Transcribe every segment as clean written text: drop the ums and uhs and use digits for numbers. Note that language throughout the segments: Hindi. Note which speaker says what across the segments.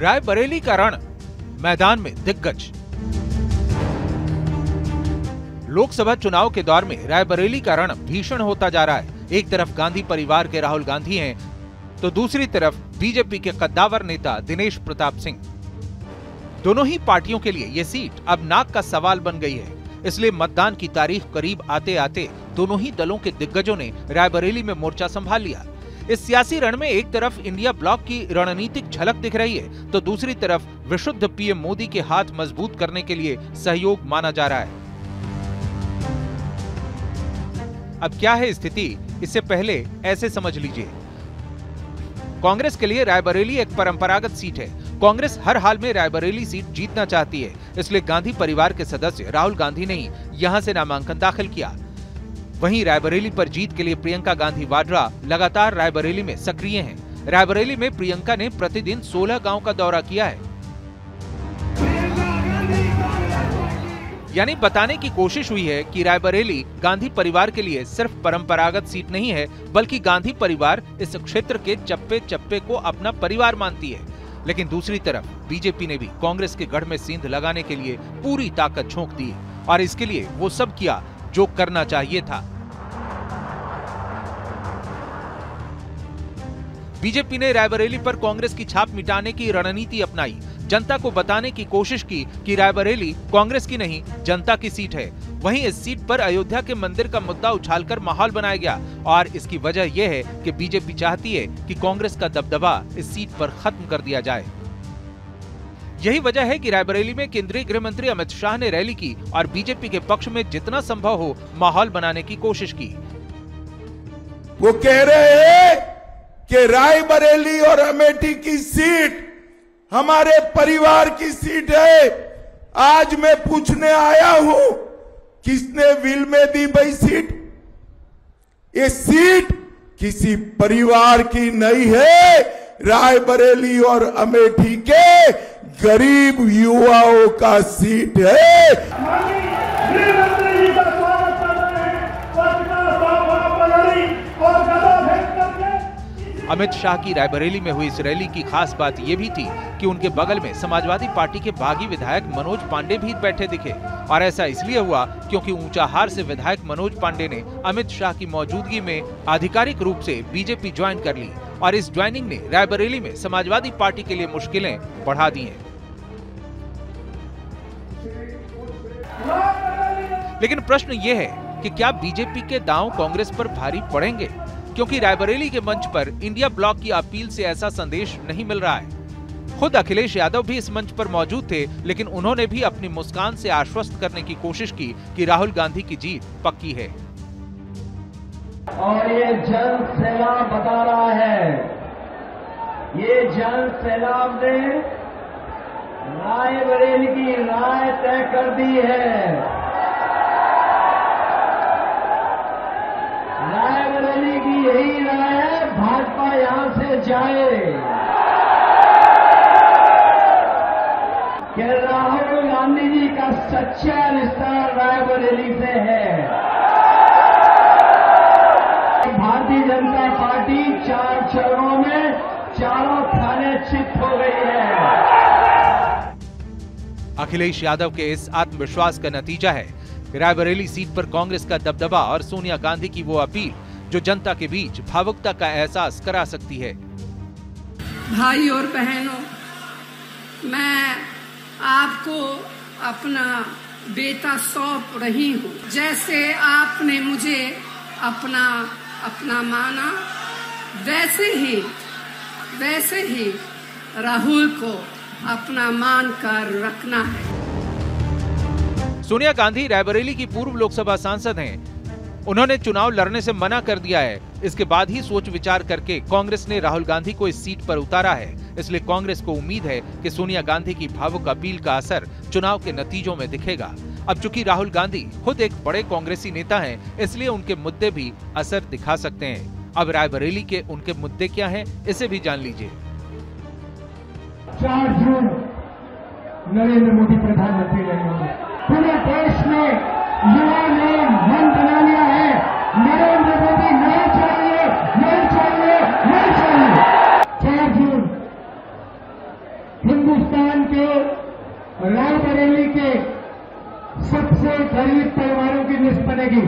Speaker 1: रायबरेली का रण, मैदान में दिग्गज। लोकसभा चुनाव के दौर में रायबरेली का रण भीषण होता जा रहा है। एक तरफ गांधी परिवार के राहुल गांधी हैं, तो दूसरी तरफ बीजेपी के कद्दावर नेता दिनेश प्रताप सिंह। दोनों ही पार्टियों के लिए ये सीट अब नाक का सवाल बन गई है। इसलिए मतदान की तारीख करीब आते आते दोनों ही दलों के दिग्गजों ने रायबरेली में मोर्चा संभाल लिया। इस सियासी रण में एक तरफ इंडिया ब्लॉक की रणनीतिक झलक दिख रही है, तो दूसरी तरफ विशुद्ध पीएम मोदी के हाथ मजबूत करने के लिए सहयोग माना जा रहा है। अब क्या है स्थिति, इससे पहले ऐसे समझ लीजिए। कांग्रेस के लिए रायबरेली एक परंपरागत सीट है। कांग्रेस हर हाल में रायबरेली सीट जीतना चाहती है, इसलिए गांधी परिवार के सदस्य राहुल गांधी ने ही यहां से नामांकन दाखिल किया। वहीं रायबरेली पर जीत के लिए प्रियंका गांधी वाड्रा लगातार रायबरेली में सक्रिय हैं। रायबरेली में प्रियंका ने प्रतिदिन 16 गांव का दौरा किया है। यानी बताने की कोशिश हुई है कि रायबरेली गांधी परिवार के लिए सिर्फ परंपरागत सीट नहीं है, बल्कि गांधी परिवार इस क्षेत्र के चप्पे चप्पे को अपना परिवार मानती है। लेकिन दूसरी तरफ बीजेपी ने भी कांग्रेस के गढ़ में सींध लगाने के लिए पूरी ताकत झोंक दी और इसके लिए वो सब किया जो करना चाहिए था। बीजेपी ने रायबरेली पर कांग्रेस की छाप मिटाने की रणनीति अपनाई। जनता को बताने की कोशिश की कि रायबरेली कांग्रेस की नहीं, जनता की सीट है। वहीं इस सीट पर अयोध्या के मंदिर का मुद्दा उछालकर माहौल बनाया गया और इसकी वजह यह है कि बीजेपी चाहती है कि कांग्रेस का दबदबा इस सीट पर खत्म कर दिया जाए। यही वजह है कि रायबरेली में केंद्रीय गृह मंत्री अमित शाह ने रैली की और बीजेपी के पक्ष में जितना संभव हो माहौल बनाने की कोशिश की।
Speaker 2: वो कह रहे हैं कि रायबरेली और अमेठी की सीट हमारे परिवार की सीट है। आज मैं पूछने आया हूं, किसने विल में दी भाई सीट? ये सीट किसी परिवार की नहीं है, रायबरेली और अमेठी के गरीब युवाओं का सीट है।
Speaker 1: अमित शाह की रायबरेली में हुई इस रैली की खास बात यह भी थी कि उनके बगल में समाजवादी पार्टी के बागी विधायक मनोज पांडे भी बैठे दिखे और ऐसा इसलिए हुआ क्योंकि ऊंचाहार से विधायक मनोज पांडे ने अमित शाह की मौजूदगी में आधिकारिक रूप से बीजेपी ज्वाइन कर ली और इस ज्वाइनिंग ने रायबरेली में समाजवादी पार्टी के लिए मुश्किलें बढ़ा दी हैं। लेकिन प्रश्न ये है कि क्या बीजेपी के दांव कांग्रेस पर भारी पड़ेंगे, क्योंकि रायबरेली के मंच पर इंडिया ब्लॉक की अपील से ऐसा संदेश नहीं मिल रहा है। खुद अखिलेश यादव भी इस मंच पर मौजूद थे, लेकिन उन्होंने भी अपनी मुस्कान से आश्वस्त करने की कोशिश की कि राहुल गांधी की जीत पक्की है।
Speaker 3: और ये जन सैलाब बता रहा है, ये जन सैलाब ने रायबरेली की राय तय कर दी है। रायबरेली की यही राय है, भाजपा यहां से जाए कि राहुल गांधी जी का सच्चा रिश्ता रायबरेली से है। भारतीय जनता पार्टी 4 चरणों में चारों थाने चित हो गई है।
Speaker 1: अखिलेश यादव के इस आत्मविश्वास का नतीजा है रायबरेली सीट पर कांग्रेस का दबदबा और सोनिया गांधी की वो अपील जो जनता के बीच भावुकता का एहसास करा सकती है।
Speaker 4: भाई और बहनों, मैं आपको अपना बेटा सौंप रही हूँ। जैसे आपने मुझे अपना माना, वैसे ही राहुल को अपना मान कर रखना है।
Speaker 1: सोनिया गांधी रायबरेली की पूर्व लोकसभा सांसद हैं। उन्होंने चुनाव लड़ने से मना कर दिया है। इसके बाद ही सोच विचार करके कांग्रेस ने राहुल गांधी को इस सीट पर उतारा है। इसलिए कांग्रेस को उम्मीद है कि सोनिया गांधी की भावुक अपील का असर चुनाव के नतीजों में दिखेगा। अब चूंकि राहुल गांधी खुद एक बड़े कांग्रेसी नेता हैं, इसलिए उनके मुद्दे भी असर दिखा सकते हैं। अब रायबरेली के उनके मुद्दे क्या हैं, इसे भी जान लीजिए।
Speaker 3: 4 जून नरेंद्र मोदी प्रधानमंत्री रहेंगे। पूरे देश में युवा ने मन बना लिया है, नरेंद्र मोदी नहीं चाहिए, नहीं चाहिए, नहीं चाहिए। 4 जून हिंदुस्तान के रायबरेली के सबसे गरीब परिवारों की लिस्ट बनेगी।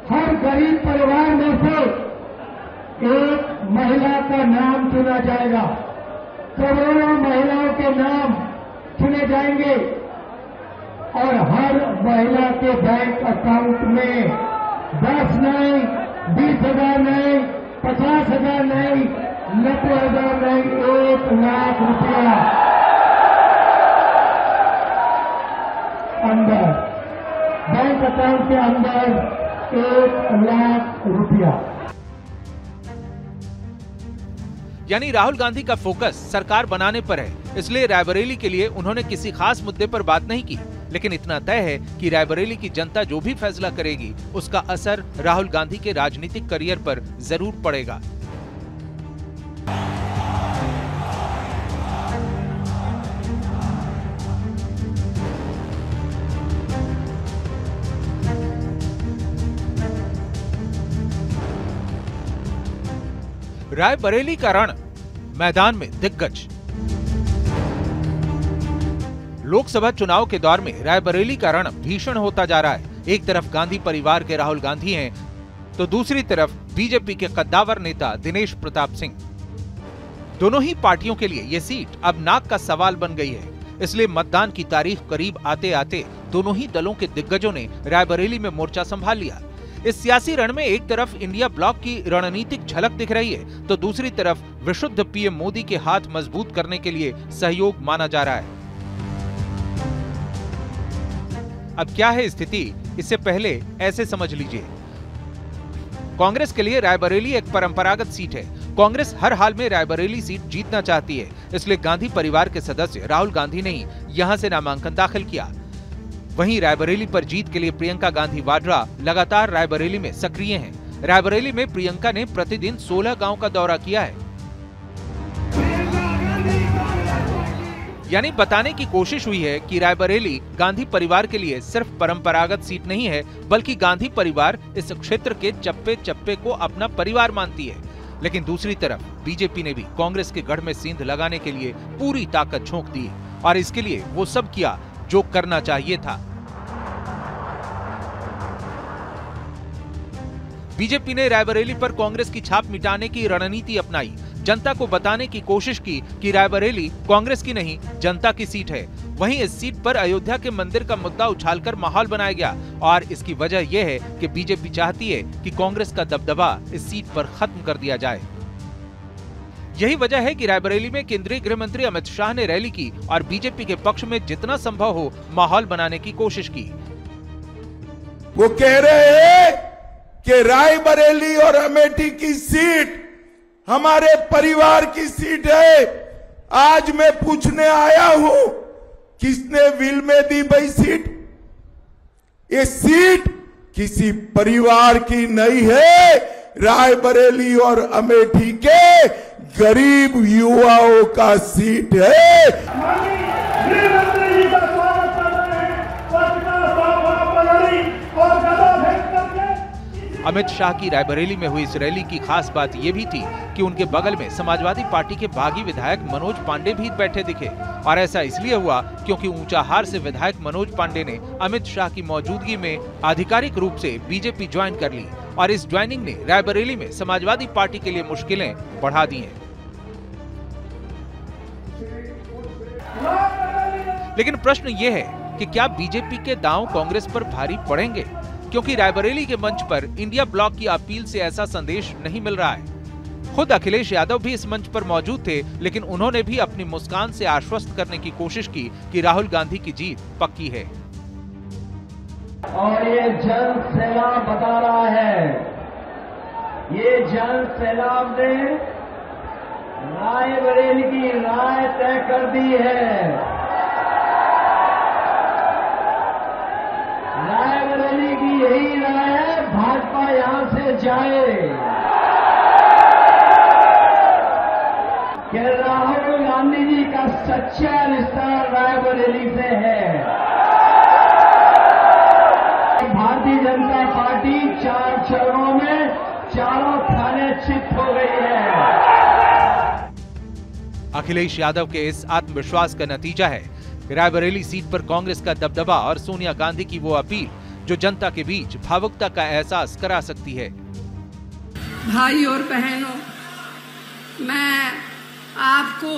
Speaker 3: हर गरीब परिवार में से एक महिला का नाम चुना जाएगा। करोड़ों महिलाओं के नाम चुने जाएंगे और हर महिला के बैंक अकाउंट में 10 नहीं, 20,000 नहीं, 50,000 नहीं, 90,000 नहीं, 1 लाख रुपया अंदर बैंक अकाउंट के अंदर 1 लाख रुपया।
Speaker 1: यानी राहुल गांधी का फोकस सरकार बनाने पर है, इसलिए रायबरेली के लिए उन्होंने किसी खास मुद्दे पर बात नहीं की। लेकिन इतना तय है कि रायबरेली की जनता जो भी फैसला करेगी उसका असर राहुल गांधी के राजनीतिक करियर पर जरूर पड़ेगा। रायबरेली का रण मैदान में दिग्गज। लोकसभा चुनाव के दौर में रायबरेली का रण भीषण होता जा रहा है। एक तरफ गांधी परिवार के राहुल गांधी हैं, तो दूसरी तरफ बीजेपी के कद्दावर नेता दिनेश प्रताप सिंह। दोनों ही पार्टियों के लिए ये सीट अब नाक का सवाल बन गई है। इसलिए मतदान की तारीख करीब आते आते दोनों ही दलों के दिग्गजों ने रायबरेली में मोर्चा संभाल लिया। इस सियासी रण में एक तरफ इंडिया ब्लॉक की रणनीतिक झलक दिख रही है, तो दूसरी तरफ विशुद्ध पीएम मोदी के हाथ मजबूत करने के लिए सहयोग माना जा रहा है। अब क्या है स्थिति, इससे पहले ऐसे समझ लीजिए। कांग्रेस के लिए रायबरेली एक परंपरागत सीट है। कांग्रेस हर हाल में रायबरेली सीट जीतना चाहती है, इसलिए गांधी परिवार के सदस्य राहुल गांधी ने ही यहां से नामांकन दाखिल किया। वहीं रायबरेली पर जीत के लिए प्रियंका गांधी वाड्रा लगातार रायबरेली में सक्रिय हैं। रायबरेली में प्रियंका ने प्रतिदिन 16 गांव का दौरा किया है। यानी बताने की कोशिश हुई है कि रायबरेली गांधी परिवार के लिए सिर्फ परंपरागत सीट नहीं है, बल्कि गांधी परिवार इस क्षेत्र के चप्पे चप्पे को अपना परिवार मानती है। लेकिन दूसरी तरफ बीजेपी ने भी कांग्रेस के गढ़ में सींध लगाने के लिए पूरी ताकत झोंक दी और इसके लिए वो सब किया जो करना चाहिए था। बीजेपी ने रायबरेली पर कांग्रेस की छाप मिटाने की रणनीति अपनाई। जनता को बताने की कोशिश की कि रायबरेली कांग्रेस की नहीं, जनता की सीट है। वहीं इस सीट पर अयोध्या के मंदिर का मुद्दा उछालकर माहौल बनाया गया और इसकी वजह यह है कि बीजेपी चाहती है कि कांग्रेस का दबदबा इस सीट पर खत्म कर दिया जाए। यही वजह है कि रायबरेली में केंद्रीय गृह मंत्री अमित शाह ने रैली की और बीजेपी के पक्ष में जितना संभव हो माहौल बनाने की कोशिश की।
Speaker 2: वो कह रहे हैं कि रायबरेली और अमेठी की सीट हमारे परिवार की सीट है। आज मैं पूछने आया हूं, किसने विल में दी भाई सीट? ये सीट किसी परिवार की नहीं है, रायबरेली और अमेठी के गरीब युवाओं का सीट है।
Speaker 1: अमित शाह की रायबरेली में हुई इस रैली की खास बात यह भी थी कि उनके बगल में समाजवादी पार्टी के बागी विधायक मनोज पांडे भी बैठे दिखे। और ऐसा इसलिए हुआ क्योंकि ऊंचाहार से विधायक मनोज पांडे ने अमित शाह की मौजूदगी में आधिकारिक रूप से बीजेपी ज्वाइन कर ली और इस ज्वाइनिंग ने रायबरेली में समाजवादी पार्टी के लिए मुश्किलें बढ़ा दी हैं। लेकिन प्रश्न ये है कि क्या बीजेपी के दांव कांग्रेस पर भारी पड़ेंगे, क्योंकि रायबरेली के मंच पर इंडिया ब्लॉक की अपील से ऐसा संदेश नहीं मिल रहा है। खुद अखिलेश यादव भी इस मंच पर मौजूद थे, लेकिन उन्होंने भी अपनी मुस्कान से आश्वस्त करने की कोशिश की कि राहुल गांधी की जीत पक्की है।
Speaker 3: और ये जन सैलाब बता रहा है, ये जन सैलाब ने रायबरेली की राय तय कर दी है। रायबरेली की यही राय है, भाजपा यहां से जाए कि राहुल गांधी जी का सच्चा रिश्ता रायबरेली से है। भारतीय जनता पार्टी 4 चरणों में चारों थाने चित हो गई है।
Speaker 1: अखिलेश यादव के इस आत्मविश्वास का नतीजा है कि रायबरेली सीट पर कांग्रेस का दबदबा और सोनिया गांधी की वो अपील जो जनता के बीच भावुकता का एहसास करा सकती है।
Speaker 4: भाई और बहनों, मैं आपको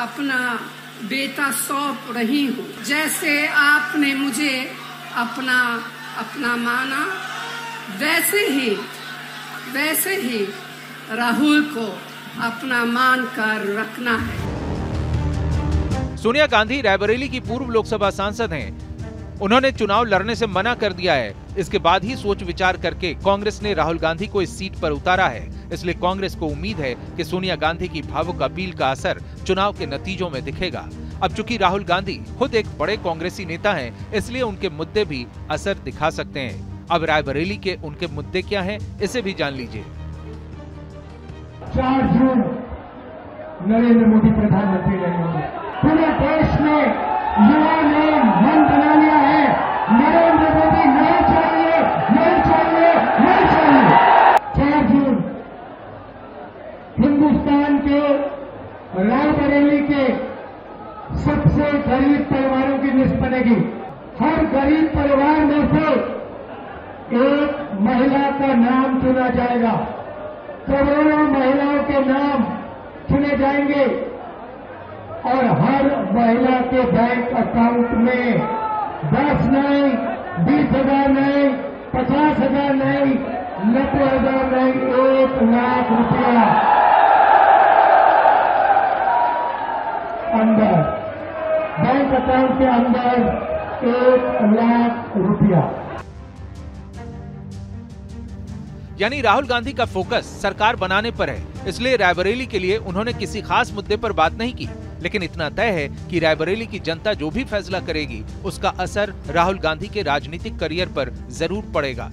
Speaker 4: अपना बेटा सौंप रही हूँ। जैसे आपने मुझे अपना माना, वैसे ही राहुल को अपना मानकर रखना है।
Speaker 1: सोनिया गांधी रायबरेली की पूर्व लोकसभा सांसद हैं। उन्होंने चुनाव लड़ने से मना कर दिया है। इसके बाद ही सोच विचार करके कांग्रेस ने राहुल गांधी को इस सीट पर उतारा है। इसलिए कांग्रेस को उम्मीद है कि सोनिया गांधी की भावुक अपील का असर चुनाव के नतीजों में दिखेगा। अब चूंकि राहुल गांधी खुद एक बड़े कांग्रेसी नेता हैं, इसलिए उनके मुद्दे भी असर दिखा सकते हैं। अब रायबरेली के उनके मुद्दे क्या हैं, इसे भी जान लीजिए।
Speaker 3: 4 जून नरेंद्र मोदी प्रधानमंत्री रहेंगे। पूरे देश में युवा ने मन बना लिया है, नरेंद्र मोदी नहीं चाहिए, नहीं चाहिए, नहीं चाहिए। 4 जून हिंदुस्तान के रायबरेली के सबसे गरीब परिवारों की लिस्ट बनेगी। हर गरीब परिवार में से एक महिला का नाम चुना जाएगा। करोड़ों महिलाओं के नाम चुने जाएंगे और हर महिला के बैंक अकाउंट में 10 नहीं, 20,000 नहीं, 50,000 नहीं, 90,000 नहीं, 1 लाख रुपया अंदर, बैंक अकाउंट के अंदर 1 लाख रुपया।
Speaker 1: यानी राहुल गांधी का फोकस सरकार बनाने पर है, इसलिए रायबरेली के लिए उन्होंने किसी खास मुद्दे पर बात नहीं की। लेकिन इतना तय है कि रायबरेली की जनता जो भी फैसला करेगी, उसका असर राहुल गांधी के राजनीतिक करियर पर जरूर पड़ेगा।